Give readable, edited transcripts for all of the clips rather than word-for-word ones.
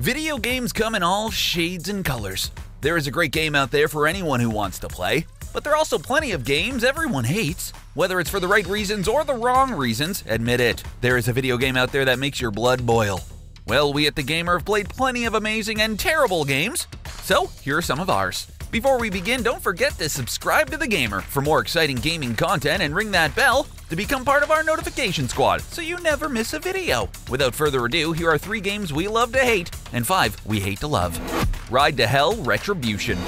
Video games come in all shades and colors. There is a great game out there for anyone who wants to play, but there are also plenty of games everyone hates. Whether it's for the right reasons or the wrong reasons, admit it, there is a video game out there that makes your blood boil. Well, we at TheGamer have played plenty of amazing and terrible games, so here are some of ours. Before we begin, don't forget to subscribe to TheGamer for more exciting gaming content and ring that bell to become part of our notification squad so you never miss a video. Without further ado, here are 3 games we love to hate and 5 we hate to love. Ride to Hell, Retribution.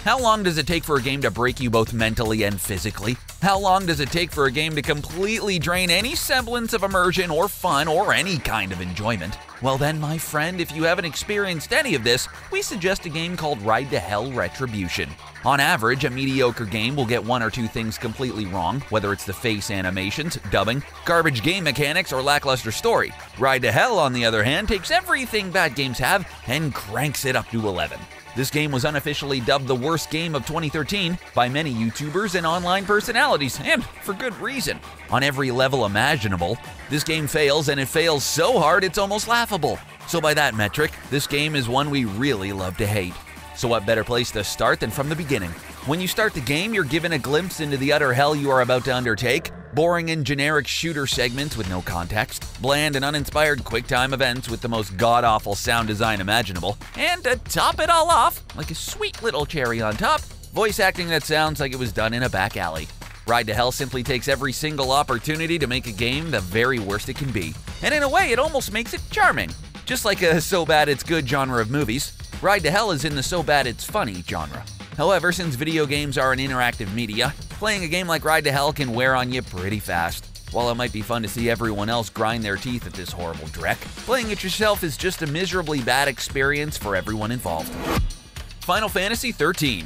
How long does it take for a game to break you both mentally and physically? How long does it take for a game to completely drain any semblance of immersion or fun or any kind of enjoyment? Well then, my friend, if you haven't experienced any of this, we suggest a game called Ride to Hell, Retribution. On average, a mediocre game will get 1 or 2 things completely wrong, whether it's the face animations, dubbing, garbage game mechanics, or lackluster story. Ride to Hell, on the other hand, takes everything bad games have and cranks it up to 11. This game was unofficially dubbed the worst game of 2013 by many YouTubers and online personalities, and for good reason. On every level imaginable, this game fails, and it fails so hard it's almost laughable. So by that metric, this game is one we really love to hate. So what better place to start than from the beginning? When you start the game, you're given a glimpse into the utter hell you are about to undertake. Boring and generic shooter segments with no context, bland and uninspired quick-time events with the most god-awful sound design imaginable, and to top it all off, like a sweet little cherry on top, voice acting that sounds like it was done in a back alley. Ride to Hell simply takes every single opportunity to make a game the very worst it can be, and in a way it almost makes it charming. Just like a so bad it's good genre of movies, Ride to Hell is in the so bad it's funny genre. However, since video games are an interactive media, playing a game like Ride to Hell can wear on you pretty fast. While it might be fun to see everyone else grind their teeth at this horrible dreck, playing it yourself is just a miserably bad experience for everyone involved. Final Fantasy XIII.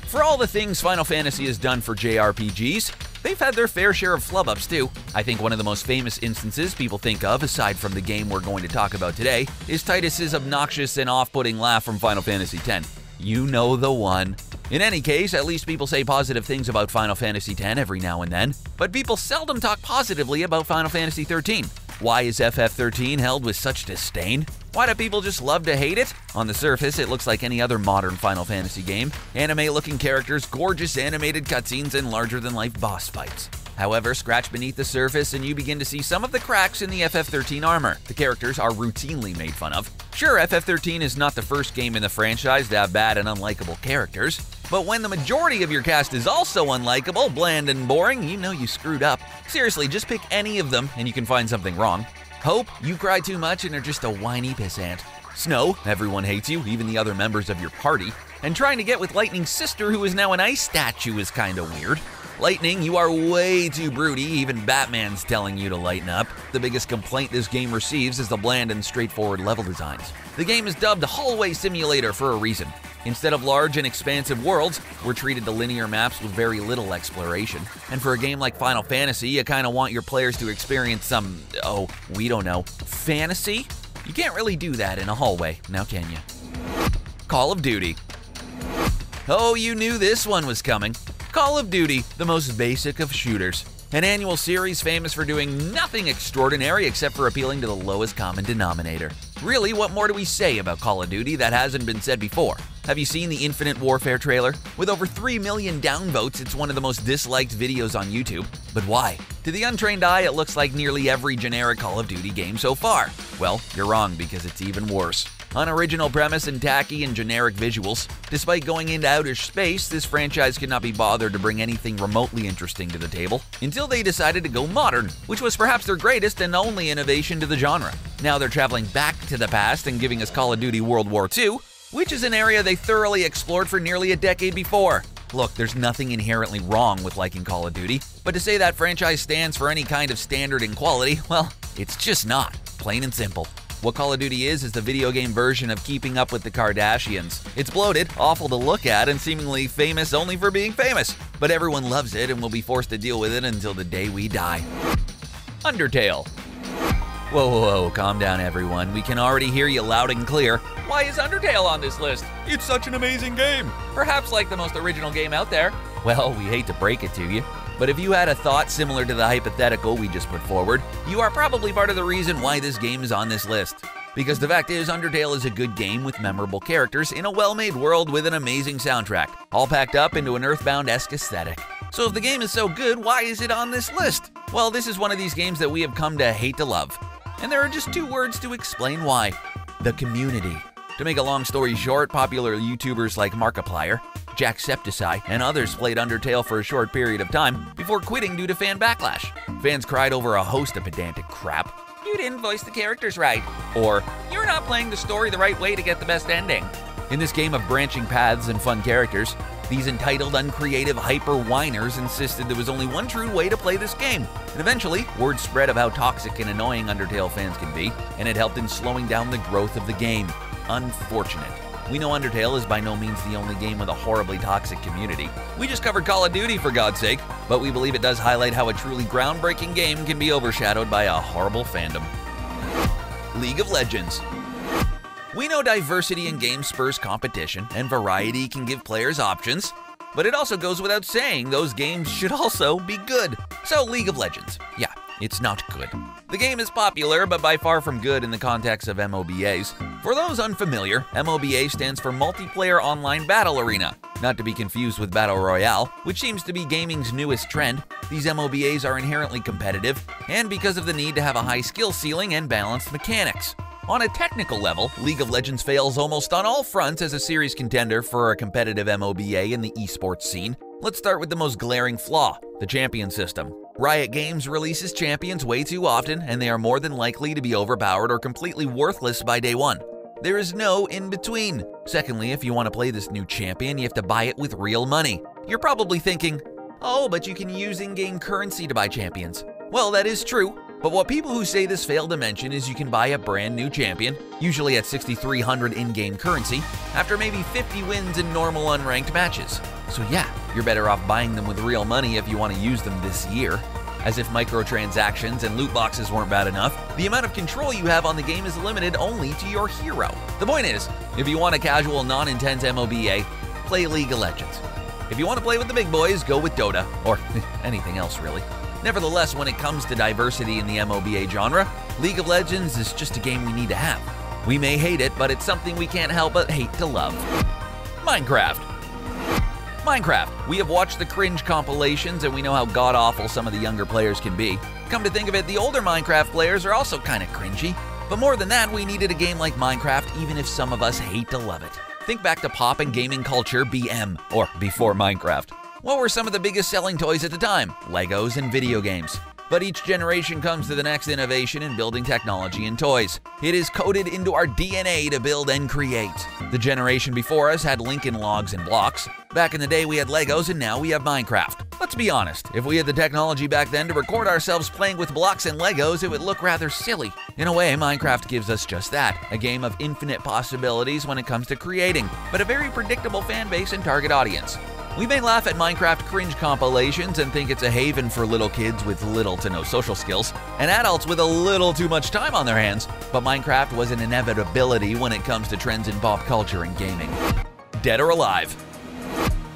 For all the things Final Fantasy has done for JRPGs, they've had their fair share of flub-ups too. I think one of the most famous instances people think of, aside from the game we're going to talk about today, is Titus's obnoxious and off-putting laugh from Final Fantasy X. You know the one. In any case, at least people say positive things about Final Fantasy X every now and then, but people seldom talk positively about Final Fantasy XIII. Why is FF13 held with such disdain? Why do people just love to hate it? On the surface, it looks like any other modern Final Fantasy game. Anime-looking characters, gorgeous animated cutscenes, and larger-than-life boss fights. However, scratch beneath the surface and you begin to see some of the cracks in the FF13 armor. The characters are routinely made fun of. Sure, FF13 is not the first game in the franchise to have bad and unlikable characters, but when the majority of your cast is also unlikable, bland, and boring, you know you screwed up. Seriously, just pick any of them and you can find something wrong. Hope, you cry too much and are just a whiny pissant. Snow, everyone hates you, even the other members of your party. And trying to get with Lightning's sister, who is now an ice statue, is kinda weird. Lightning, you are way too broody, even Batman's telling you to lighten up. The biggest complaint this game receives is the bland and straightforward level designs. The game is dubbed Hallway Simulator for a reason. Instead of large and expansive worlds, we're treated to linear maps with very little exploration. And for a game like Final Fantasy, you kinda want your players to experience some, oh, we don't know, fantasy? You can't really do that in a hallway, now can you? Call of Duty. Oh, you knew this one was coming. Call of Duty, the most basic of shooters. An annual series famous for doing nothing extraordinary except for appealing to the lowest common denominator. Really, what more do we say about Call of Duty that hasn't been said before? Have you seen the Infinite Warfare trailer? With over 3 million downvotes, it's one of the most disliked videos on YouTube. But why? To the untrained eye, it looks like nearly every generic Call of Duty game so far. Well, you're wrong because it's even worse. Unoriginal premise and tacky and generic visuals. Despite going into outer space, this franchise could not be bothered to bring anything remotely interesting to the table until they decided to go modern, which was perhaps their greatest and only innovation to the genre. Now they're traveling back to the past and giving us Call of Duty World War II, which is an area they thoroughly explored for nearly a decade before. Look, there's nothing inherently wrong with liking Call of Duty, but to say that franchise stands for any kind of standard in quality, well, it's just not. Plain and simple. What Call of Duty is the video game version of Keeping Up with the Kardashians. It's bloated, awful to look at, and seemingly famous only for being famous. But everyone loves it and will be forced to deal with it until the day we die. Undertale. Whoa, calm down everyone. We can already hear you loud and clear. Why is Undertale on this list? It's such an amazing game. Perhaps like the most original game out there. Well, we hate to break it to you, but if you had a thought similar to the hypothetical we just put forward, you are probably part of the reason why this game is on this list. Because the fact is, Undertale is a good game with memorable characters in a well-made world with an amazing soundtrack, all packed up into an Earthbound-esque aesthetic. So if the game is so good, why is it on this list? Well, this is one of these games that we have come to hate to love. And there are just two words to explain why. The community. To make a long story short, popular YouTubers like Markiplier, Jacksepticeye, and others played Undertale for a short period of time before quitting due to fan backlash. Fans cried over a host of pedantic crap. You didn't voice the characters right. Or, you're not playing the story the right way to get the best ending. In this game of branching paths and fun characters, these entitled, uncreative, hyper-whiners insisted there was only one true way to play this game. And eventually, word spread of how toxic and annoying Undertale fans can be, and it helped in slowing down the growth of the game. Unfortunate. We know Undertale is by no means the only game with a horribly toxic community. We just covered Call of Duty, for God's sake, but we believe it does highlight how a truly groundbreaking game can be overshadowed by a horrible fandom. League of Legends. We know diversity in games spurs competition, and variety can give players options, but it also goes without saying those games should also be good. So League of Legends, yeah, it's not good. The game is popular, but by far from good in the context of MOBAs. For those unfamiliar, MOBA stands for Multiplayer Online Battle Arena, not to be confused with Battle Royale, which seems to be gaming's newest trend. These MOBAs are inherently competitive, and because of the need to have a high skill ceiling and balanced mechanics. On a technical level, League of Legends fails almost on all fronts as a serious contender for a competitive MOBA in the esports scene. Let's start with the most glaring flaw, the champion system. Riot Games releases champions way too often, and they are more than likely to be overpowered or completely worthless by day one. There is no in-between. Secondly, if you want to play this new champion, you have to buy it with real money. You're probably thinking, oh, but you can use in-game currency to buy champions. Well, that is true. But what people who say this fail to mention is you can buy a brand new champion, usually at 6,300 in-game currency, after maybe 50 wins in normal unranked matches. So yeah, you're better off buying them with real money if you want to use them this year. As if microtransactions and loot boxes weren't bad enough, the amount of control you have on the game is limited only to your hero. The point is, if you want a casual, non-intense MOBA, play League of Legends. If you want to play with the big boys, go with Dota, or anything else really. Nevertheless, when it comes to diversity in the MOBA genre, League of Legends is just a game we need to have. We may hate it, but it's something we can't help but hate to love. Minecraft. We have watched the cringe compilations and we know how god-awful some of the younger players can be. Come to think of it, the older Minecraft players are also kinda cringy. But more than that, we needed a game like Minecraft even if some of us hate to love it. Think back to pop and gaming culture BM, or before Minecraft. What were some of the biggest selling toys at the time? Legos and video games. But each generation comes to the next innovation in building technology and toys. It is coded into our DNA to build and create. The generation before us had Lincoln Logs and blocks. Back in the day we had Legos and now we have Minecraft. Let's be honest, if we had the technology back then to record ourselves playing with blocks and Legos, it would look rather silly. In a way, Minecraft gives us just that, a game of infinite possibilities when it comes to creating, but a very predictable fan base and target audience. We may laugh at Minecraft cringe compilations and think it's a haven for little kids with little to no social skills, and adults with a little too much time on their hands, but Minecraft was an inevitability when it comes to trends in pop culture and gaming. Dead or Alive.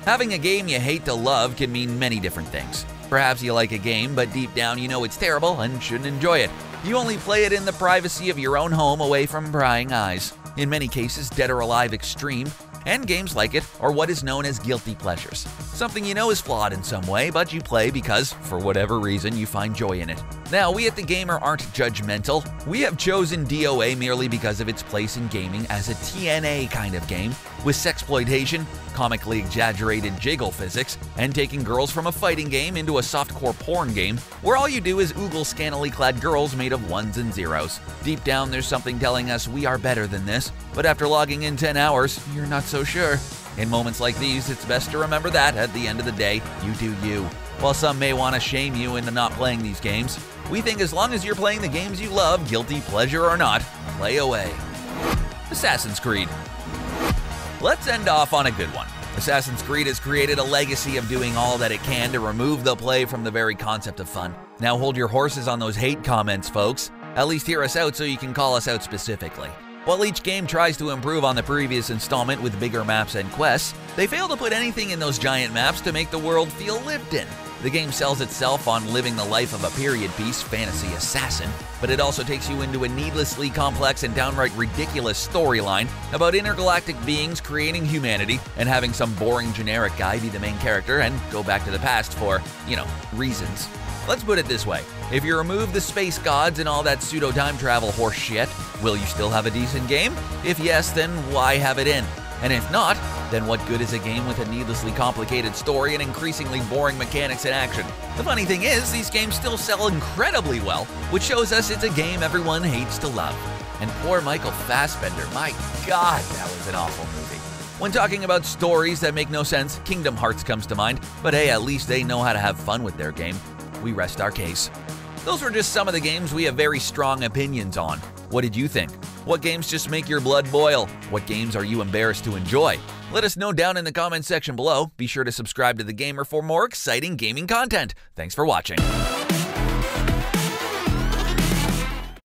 Having a game you hate to love can mean many different things. Perhaps you like a game, but deep down you know it's terrible and shouldn't enjoy it. You only play it in the privacy of your own home away from prying eyes. In many cases, Dead or Alive Extreme and games like it are what is known as guilty pleasures. Something you know is flawed in some way, but you play because, for whatever reason, you find joy in it. Now, we at TheGamer aren't judgmental. We have chosen DOA merely because of its place in gaming as a TNA kind of game, with sexploitation, comically exaggerated jiggle physics, and taking girls from a fighting game into a softcore porn game, where all you do is oogle scantily clad girls made of ones and zeros. Deep down, there's something telling us we are better than this, but after logging in 10 hours, you're not so sure. In moments like these, it's best to remember that, at the end of the day, you do you. While some may want to shame you into not playing these games, we think as long as you're playing the games you love, guilty pleasure or not, play away. Assassin's Creed. Let's end off on a good one. Assassin's Creed has created a legacy of doing all that it can to remove the play from the very concept of fun. Now hold your horses on those hate comments, folks. At least hear us out so you can call us out specifically. While each game tries to improve on the previous installment with bigger maps and quests, they fail to put anything in those giant maps to make the world feel lived in. The game sells itself on living the life of a period piece fantasy assassin, but it also takes you into a needlessly complex and downright ridiculous storyline about intergalactic beings creating humanity and having some boring generic guy be the main character and go back to the past for, reasons. Let's put it this way. If you remove the space gods and all that pseudo-time travel horse shit, will you still have a decent game? If yes, then why have it in? And if not, then what good is a game with a needlessly complicated story and increasingly boring mechanics and action? The funny thing is, these games still sell incredibly well, which shows us it's a game everyone hates to love. And poor Michael Fassbender, my god, that was an awful movie. When talking about stories that make no sense, Kingdom Hearts comes to mind, but hey, at least they know how to have fun with their game. We rest our case. Those were just some of the games we have very strong opinions on. What did you think? What games just make your blood boil? What games are you embarrassed to enjoy? Let us know down in the comments section below. Be sure to subscribe to The Gamer for more exciting gaming content. Thanks for watching.